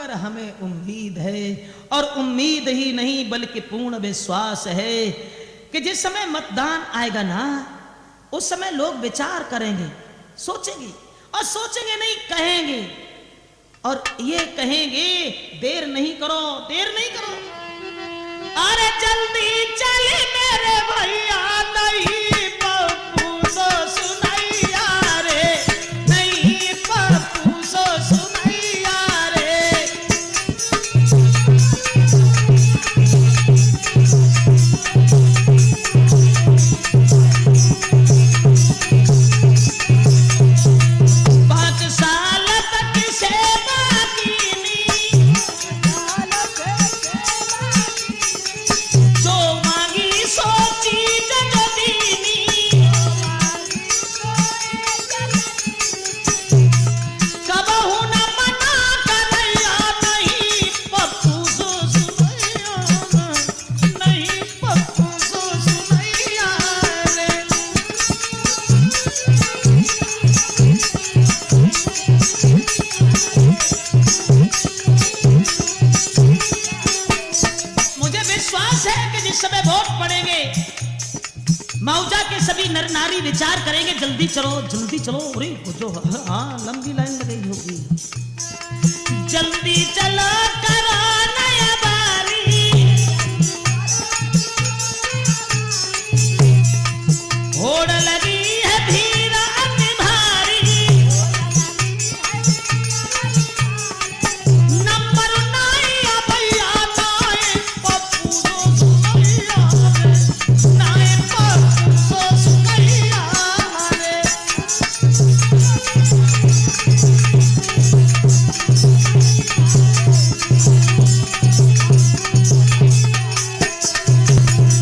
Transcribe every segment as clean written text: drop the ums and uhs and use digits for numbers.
पर हमें उम्मीद है, और उम्मीद ही नहीं बल्कि पूर्ण विश्वास है कि जिस समय मतदान आएगा ना, उस समय लोग विचार करेंगे, सोचेंगे, और सोचेंगे नहीं, कहेंगे, और ये कहेंगे देर नहीं करो, देर नहीं करो, अरे जल्दी चले मेरे भैया, नहीं पप्पू सो सुनैया रे, नहीं पप्पू सो सुनैया रे। मौजा के सभी नर नारी विचार करेंगे, जल्दी चलो, जल्दी चलो, अरे जो हाँ लंबी लाइन लगी होगी, जल्दी चलो करो नया बारी, होड़ लगी है भीड़ अति भारी, नंबर नाई भैया, नाई पप्पू सो सुनैया रे, नाई पप्पू सो सुनैया रे।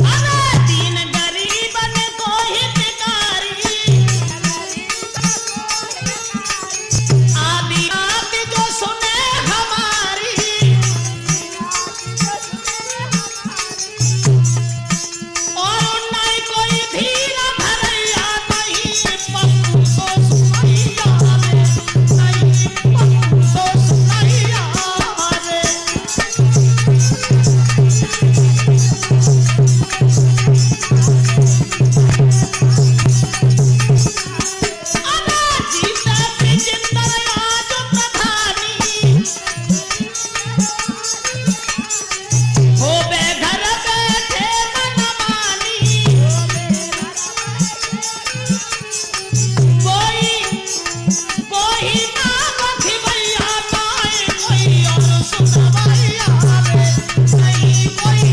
अरे दीन गरीबन को हितकारी, आदि आदि जो सुने हमारी, और नहीं कोई धीर धरैया, नहीं पप्पू सो सुनैया रे, नहीं पप्पू सो सुनैया रे। जीता जिंदर आज प्रधानी, हो बेघर बैठे मनमानी, कोई ना बखी भैया, नहीं कोई और सुनवैया रे, नहीं कोई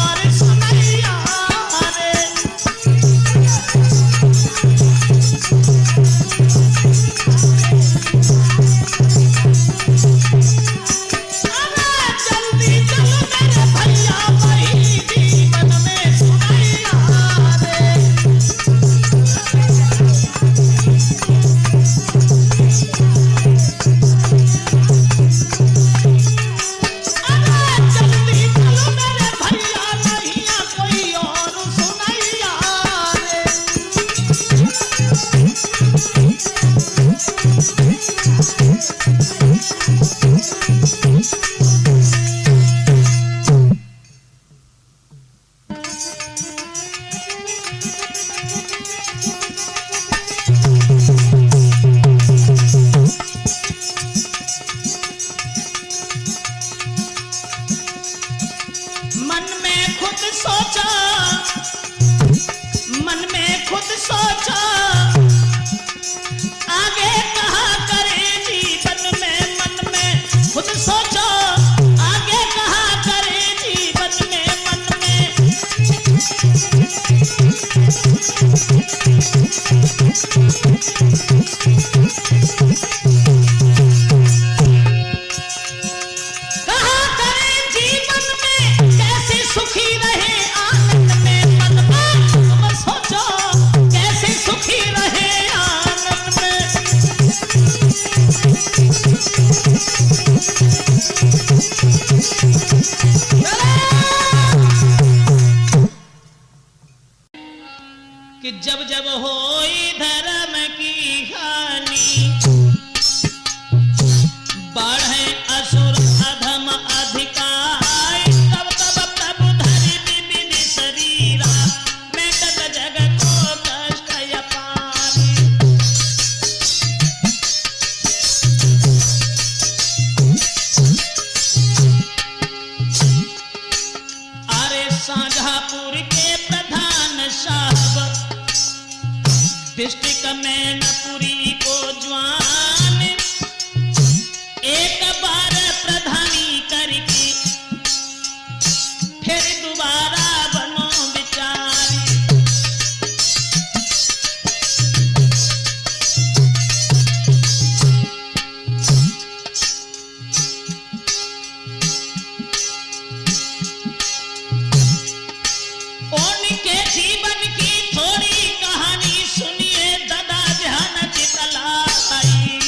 और सुनैया रे। अरे जल्दी चलो मेरे भैया, वही जीवन में सुनैया रे। अरे जल्दी चलो मेरे भैया, नहीं कोई और सुनैया रे। मन में खुद सोचा, मन में खुद सोचा, आगे कहा करे जीवन में, मन में खुद सोचा, आगे कहा करे जीवन में, मन में कहा करे जीवन में, कैसे सुखी रहे आनंद में, मन में तुम सोचो कैसे सुखी डिस्ट्रिक्ट मैनपुरी को जवान एक बार प्रधानी करके फिर दोबारा बनो विचारी। उनके जीवन की थोड़ी कहानी सुनिए दादा ध्यान चितलाई।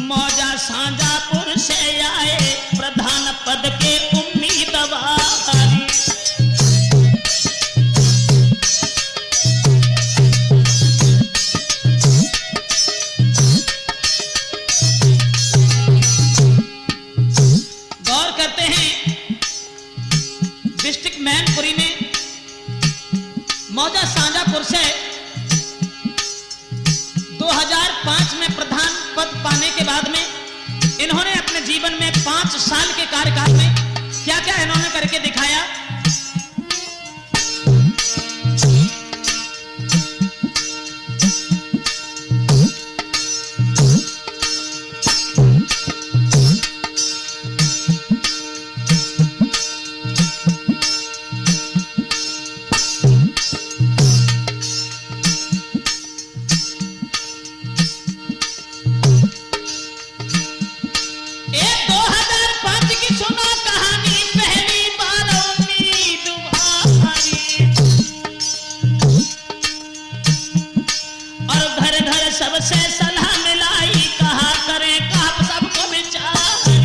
मौजा साजापुर से आए प्रधान पद के उम्मीदवार। गौर करते हैं डिस्ट्रिक्ट मैनपुरी में मौजा साजापुर से 2005 में प्रधान पद पाने के बाद में इन्होंने अपने जीवन में 5 साल के कार्यकाल में क्या क्या इन्होंने करके दिखाया। सबसे सलाह मिलाई कहा करें आप सबको विचारी।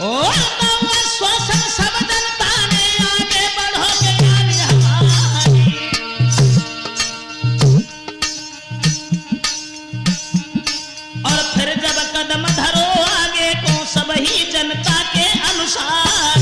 और श्वसन सब जनता ने आगे बढ़ो के यारी हमारी। और फिर जब कदम धरो सबही जनता के अनुसार।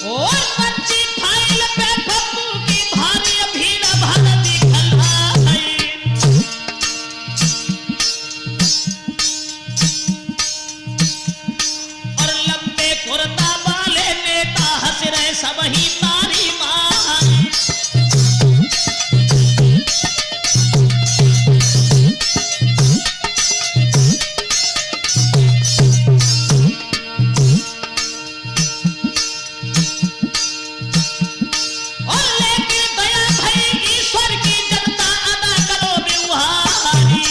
और बच्ची फाइल पे पप्पू की भारी भीड़ भर कुर्ता वाले नेता हंस रहे सबही तारी मारी। और लेके दया भई ईश्वर की जनता अदा करो व्यवहारी।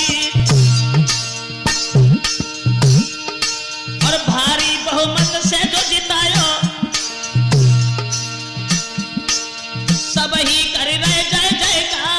और भारी बहुमत से जो जितायो सबही कर रहे जय जयकार।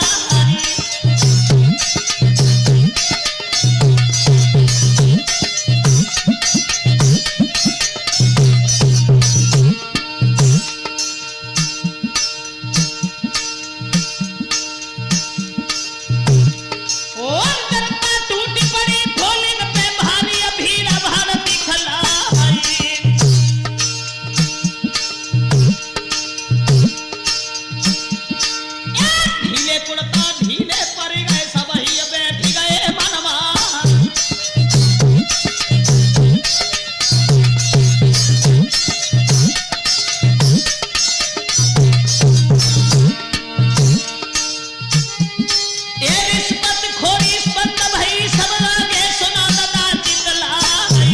और जनता टूटी पड़ी ढोलिन पे भारी भीड़ भार दिखलाई। ढीले कुड़ता ढीले पड़ गए सबही बैठ गए मनवा। ये रिश्वत खोरी बंद भई सब आगे सुना दादा चितलाई।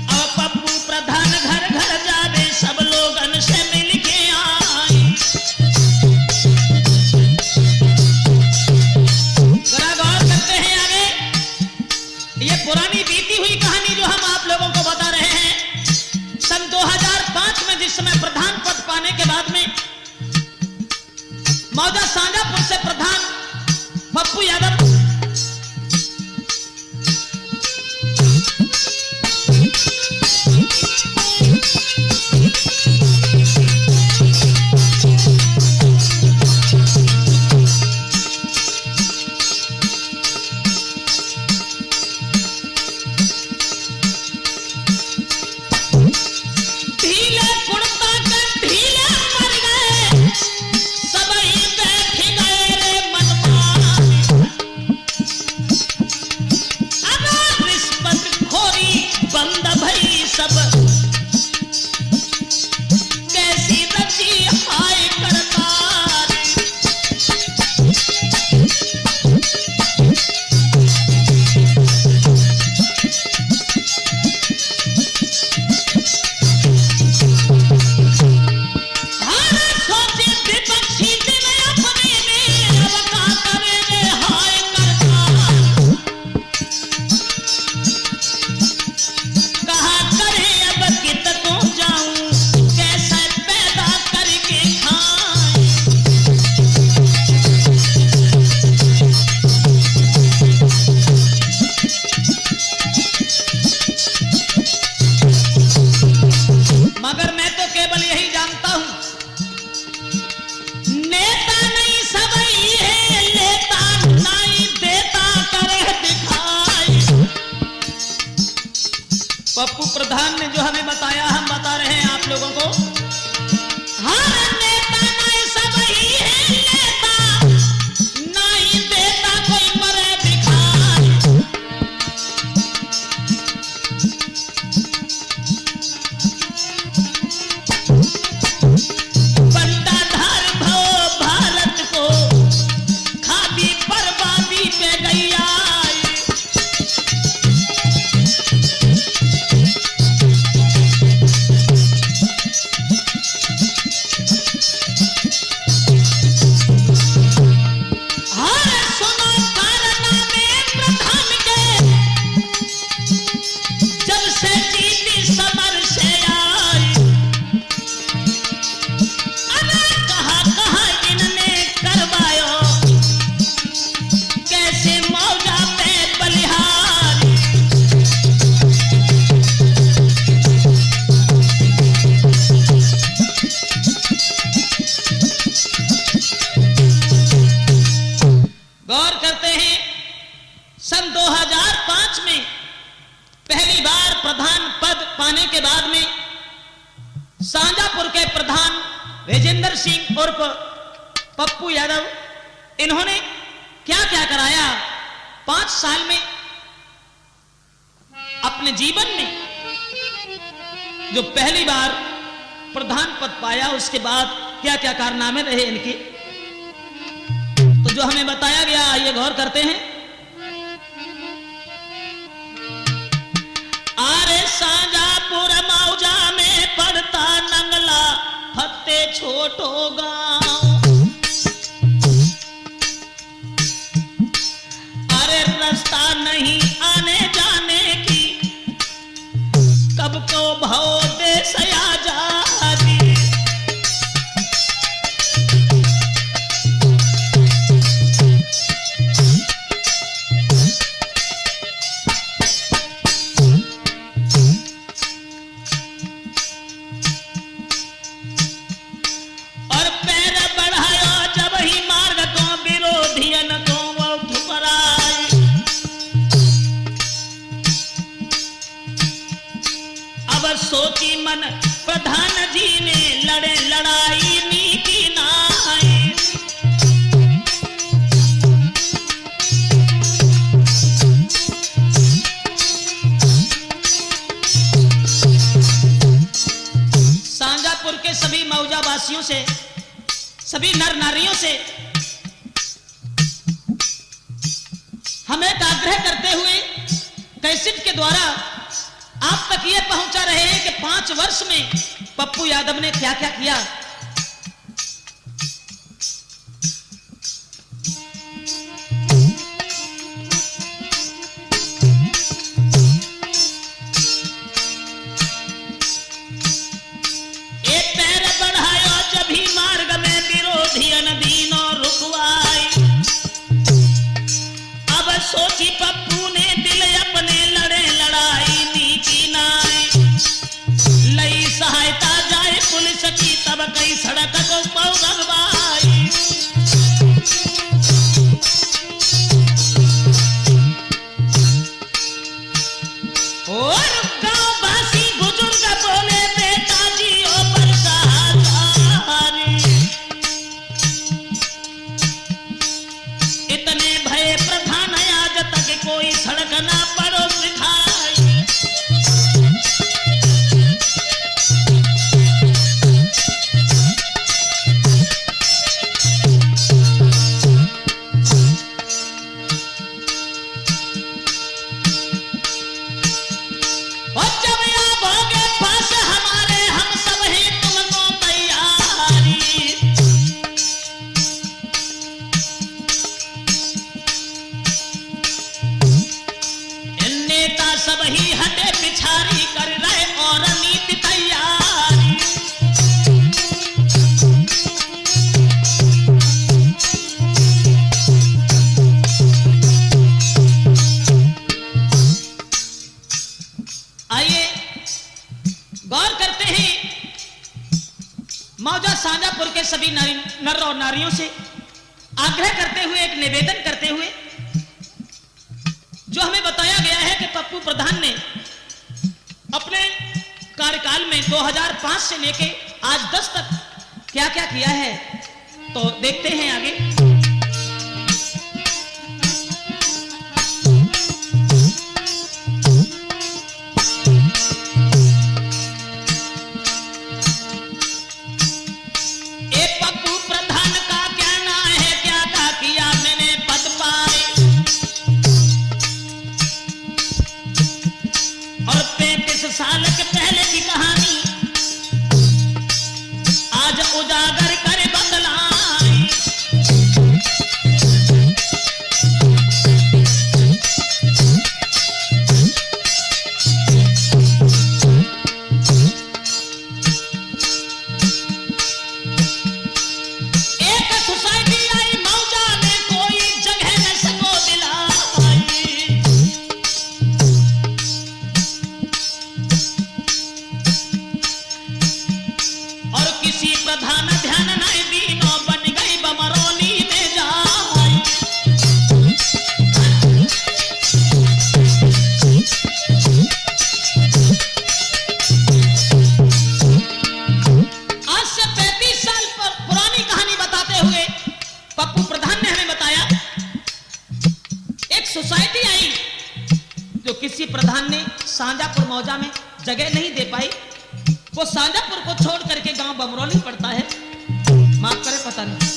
अब पप्पू प्रधान घर घर जावे सब लोगन से मिल के आई। जरा गौर करते हैं आगे ये पुरानी बीती हुई कहानी जो हम आप लोगों को बता रहे हैं। सन 2005 में जिस समय प्रधान पद पाने के बाद में मौजा साजापुर से प्रधान पप्पू यादव प्रधान ने जो हमें बताया हम बता रहे हैं आप लोगों को। हर नेता नहीं सब ही है नेता, नहीं देता कोई मरे भिखारी। बंटाधार भो भारत को खादी बर्बादी पे गैया। राजेंद्र सिंह उर्फ पप्पू यादव, इन्होंने क्या क्या कराया 5 साल में अपने जीवन में। जो पहली बार प्रधान पद पाया उसके बाद क्या क्या कारनामे रहे इनके, तो जो हमें बताया गया आइए गौर करते हैं। आरे साजापुर मौजा में पड़ता नंगला फत्ते छोटो गांव। अरे रास्ता नहीं आने जाने की, कब को भाव देश आजादी। सोची मन प्रधान जी ने लड़े लड़ाई नीति नाई। सांजापुर के सभी मौजा वासियों से, सभी नर नारियों से हम एक आग्रह करते हुए कैसेट के द्वारा आप तक ये पहुंचा रहे हैं कि 5 वर्ष में पप्पू यादव ने क्या क्या किया। एक पैर बढ़ायो जब ही मार्ग में विरोधियन दीनों रुकवाई। अब सोची पप्पू ने दिल अपने लड़े लड़ाई लई सहायता जाए पुलिस की, तब कई सड़क को पौगवाई। और गांव वासी बुजुर्ग बोले बेटा जी ओ बरसारी। इतने भय प्रधान आज तक कोई सड़क ना पड़ो सिखाई। सब ही हटे पिछारी कर रहे और नीति तैयारी। आइए गौर करते हैं मौजा सांजापुर के सभी नर और नारियों से आग्रह करते हुए, एक निवेदन करते हुए, जो हमें बताया गया है कि पप्पू प्रधान ने अपने अपने कार्यकाल में 2005 से लेके आज 10 तक क्या क्या किया है, तो देखते हैं आगे। साल के पहले की कहानी आज उजागर कर बतलाई। एक सोसाइटी आई मौजा में कोई जगह न सको दिलाई। और किसी प्रधान ध्यान नहीं दीनो बन गई बमरौली में जाई। आज से 35 साल पुरानी कहानी बताते हुए पप्पू प्रधान ने हमें बताया, एक सोसाइटी आई जो किसी प्रधान ने सांजापुर मौजा में जगह नहीं दे पाई। वो सांजापुर को छोड़ करके गांव बमरौली पड़ता है, माफ करे पता नहीं।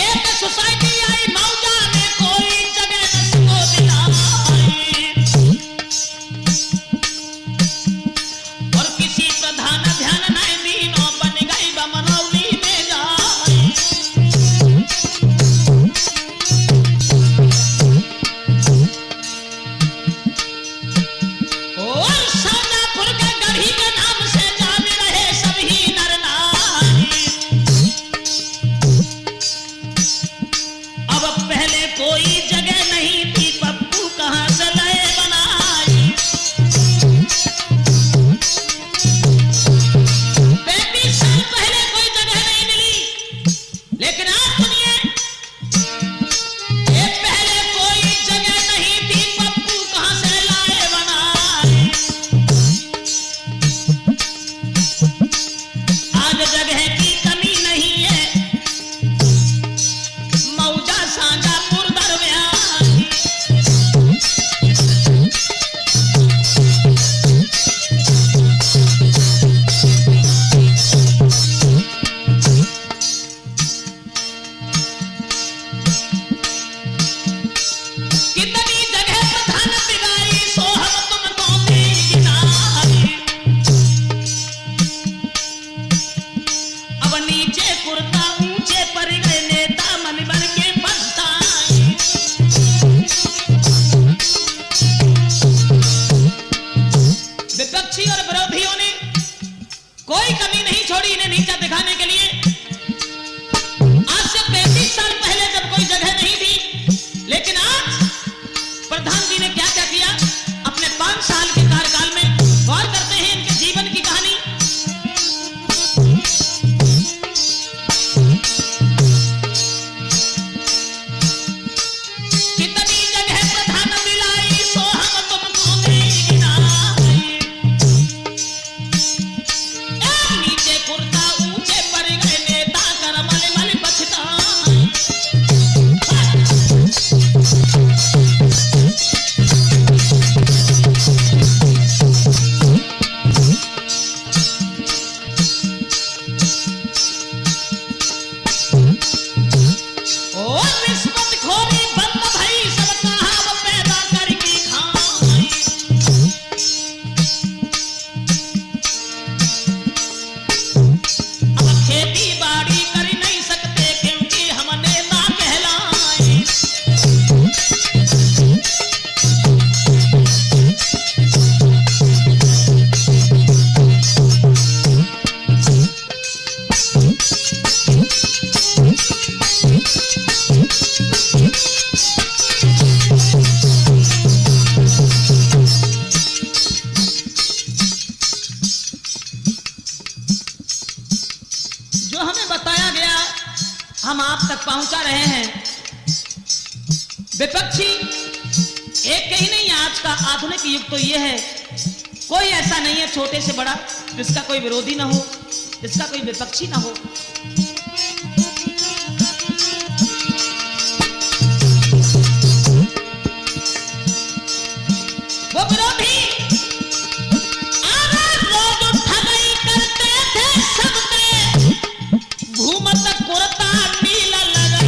एक सोसाइटी आई मौजा में कोई जगह न सको दिलाई। और किसी प्रधान ध्यान नहीं दीनो बन गई बमरौली में जाई। और सांजापुर के गढ़ी के नाम से जान रहे सभी नर नारी। अब पहले कोई जगह नहीं थी, पप्पू कहां से लय बनाई। 35 साल पहले कोई जगह नहीं मिली, लेकिन आज सुनिए, ये पहले कोई जगह नहीं थी, पप्पू कहां से लाए बनाई। आज जगह की कमी नहीं है, मौजा सांजापुर दरमियानी। कितनी जगह प्रधान पिराई, सो हम तुमको देगी नारी। अब नीचे कुर्ता ऊंचे पर गए नेता मन बन के पछताई। विपक्षी और विरोधियों ने कोई कमी नहीं छोड़ी इन्हें नीचा दिखाने के लिए। आज से 35 साल पहले जब कोई जगह नहीं थी, लेकिन आज प्रधान जी ने क्या क्या किया अपने 5 साल के कार्यकाल में, गौर करते हैं इनके जीवन की कहानी। कितनी जगह प्रधान मिलाई, सो हम तुमको देगी नारी। नीचे कुर्ता तक पहुंचा रहे हैं। विपक्षी एक ही नहीं, आज का आधुनिक युग तो यह है, कोई ऐसा नहीं है छोटे से बड़ा जिसका कोई विरोधी ना हो, जिसका कोई विपक्षी ना हो। वो विरोधी रोज ठगाई करते थे सबसे, घूमत कुर्ता नीला लगा,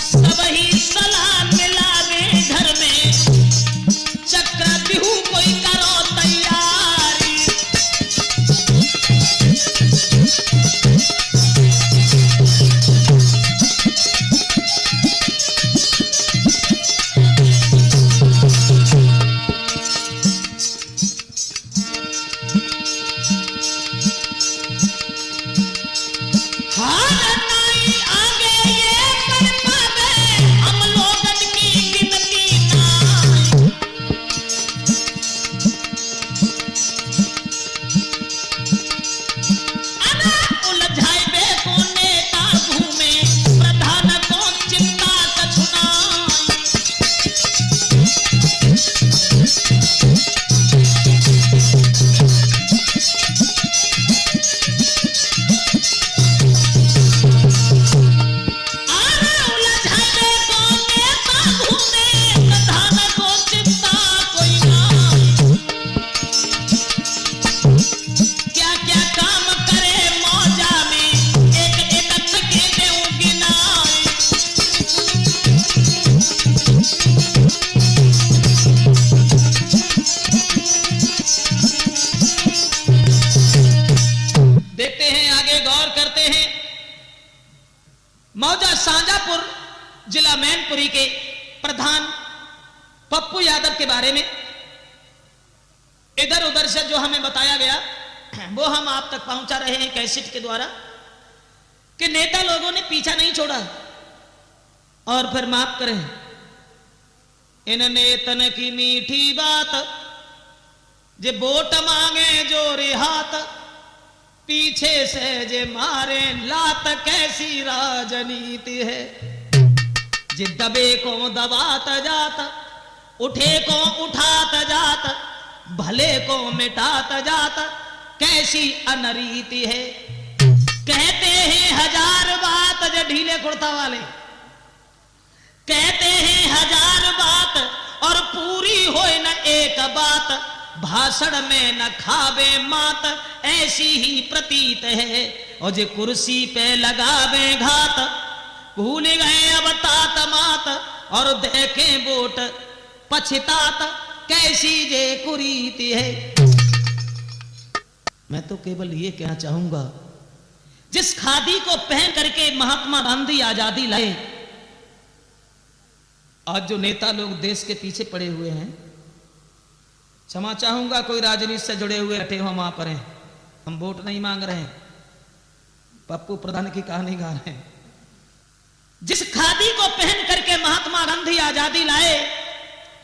सब ही सलाह मिलावे घर में, चक्र बिहू कोई करो तैयारी। मौजा शाहजहांपुर जिला मैनपुरी के प्रधान पप्पू यादव के बारे में इधर उधर से जो हमें बताया गया वो हम आप तक पहुंचा रहे हैं कैसेट के द्वारा कि नेता लोगों ने पीछा नहीं छोड़ा। और फिर माफ करें, इन नेतन की मीठी बात जे वोट मांगे जो रिहात, पीछे से जे मारे लात, कैसी राजनीति है। जे दबे को दबात जात, उठे को उठात जात, भले को मिटात जात, कैसी अनरीति है। कहते हैं हजार बात, जो ढीले कुर्ता वाले कहते हैं हजार बात और पूरी होए न एक बात, भाषण में न खावे मात, ऐसी ही प्रतीत है। और जे कुर्सी पे लगावे घात, भूल गए अब तात मात, और देखे वोट पछतात, कैसी जे कुरीति है। मैं तो केवल ये कहना चाहूंगा, जिस खादी को पहन करके महात्मा गांधी आजादी लाए, आज जो नेता लोग देश के पीछे पड़े हुए हैं, क्षमा चाहूंगा कोई राजनीति से जुड़े हुए हटे हो वहां पर हैं, हम वोट नहीं मांग रहे हैं, पप्पू प्रधान की कहानी गा रहे हैं। जिस खादी को पहन करके महात्मा गांधी आजादी लाए,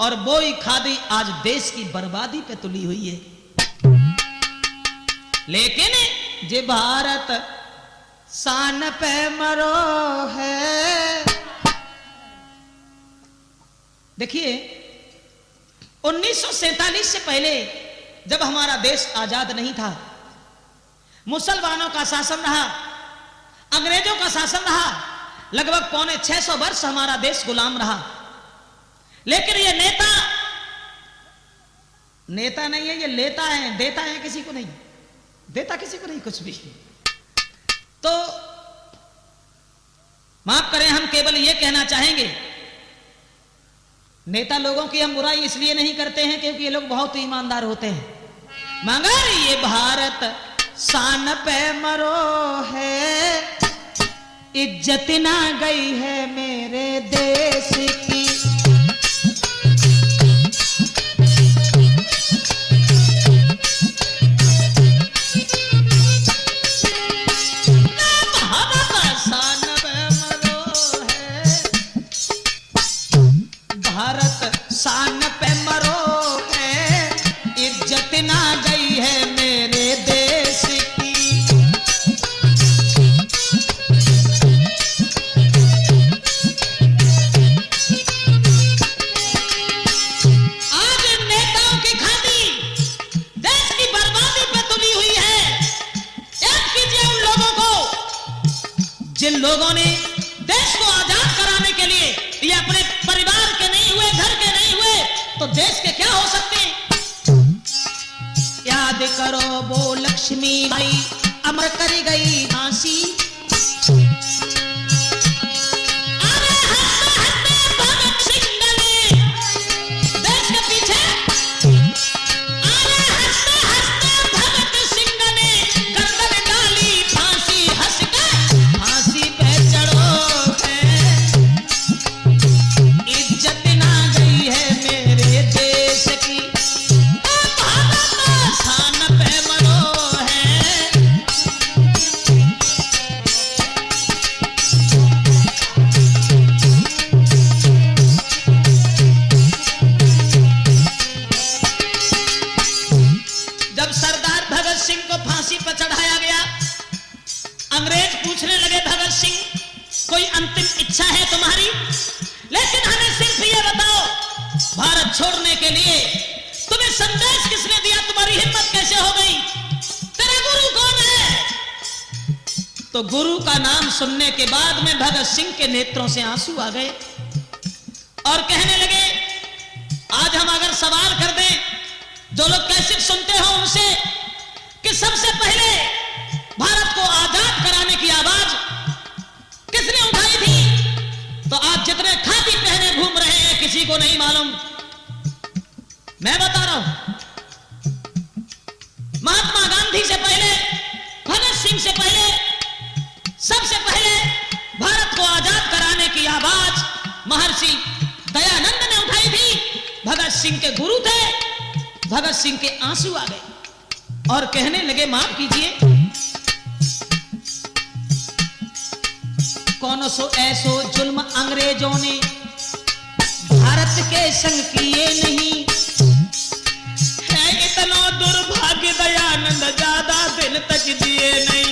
और वो ही खादी आज देश की बर्बादी पे तुली हुई है। लेकिन जे भारत शान पे मरो है। देखिए 1947 से पहले जब हमारा देश आजाद नहीं था, मुसलमानों का शासन रहा, अंग्रेजों का शासन रहा, लगभग 650 वर्ष हमारा देश गुलाम रहा। लेकिन ये नेता नहीं है, ये लेता है, देता है किसी को नहीं, देता किसी को नहीं कुछ भी। तो माफ करें, हम केवल ये कहना चाहेंगे, नेता लोगों की हम बुराई इसलिए नहीं करते हैं क्योंकि ये लोग बहुत ईमानदार होते हैं, मगर ये भारत शान पे मरो है, इज्जत ना गई है मेरे देश की। शान पे मरो है, इज्जत ना गई है मेरे देश की। देश को आजाद कराने के लिए ये अपने परिवार के नहीं हुए, घर के नहीं हुए, तो देश के क्या हो सकते हैं? याद करो वो लक्ष्मी बाई अमर कर गई फांसी। अरे हंसते हंसते भगत सिंह ने देश के पीछे, अरे हंसते हंसते भगत सिंह ने गर्दन डाली फांसी, हंस के फांसी पे चढ़ो है, इज्जत ना गई है मेरे देश की, भारत शान पे मरो है। जब सरदार भगत सिंह को फांसी पर चढ़ाया गया, अंग्रेज पूछने लगे भगत सिंह कोई अंतिम इच्छा है तुम्हारी? लेकिन हमें सिर्फ ये बताओ, भारत छोड़ने के लिए तुम्हें संदेश किसने दिया? तुम्हारी हिम्मत कैसे हो गई? तेरा गुरु कौन है? तो गुरु का नाम सुनने के बाद में भगत सिंह के नेत्रों से आंसू आ गए और कहने लगे, आज हम अगर सवाल कर दें, जो लोग कैसेट सुनते हो उनसे, कि सबसे पहले भारत को आजाद कराने की आवाज किसने उठाई थी, तो आज जितने खादी पहने घूम रहे हैं किसी को नहीं मालूम। मैं बता रहा हूं, महात्मा गांधी से पहले, भगत सिंह से पहले, सबसे पहले भारत को आजाद कराने की आवाज महर्षि दयानंद ने उठाई थी। भगत सिंह के गुरु थे। भगत सिंह के आंसू आ गए और कहने लगे, माफ कीजिए, कौन सो ऐसो जुल्म अंग्रेजों ने भारत के संग किए नहीं, है इतना दुर्भाग्य दयानंद ज्यादा दिन तक जिए नहीं।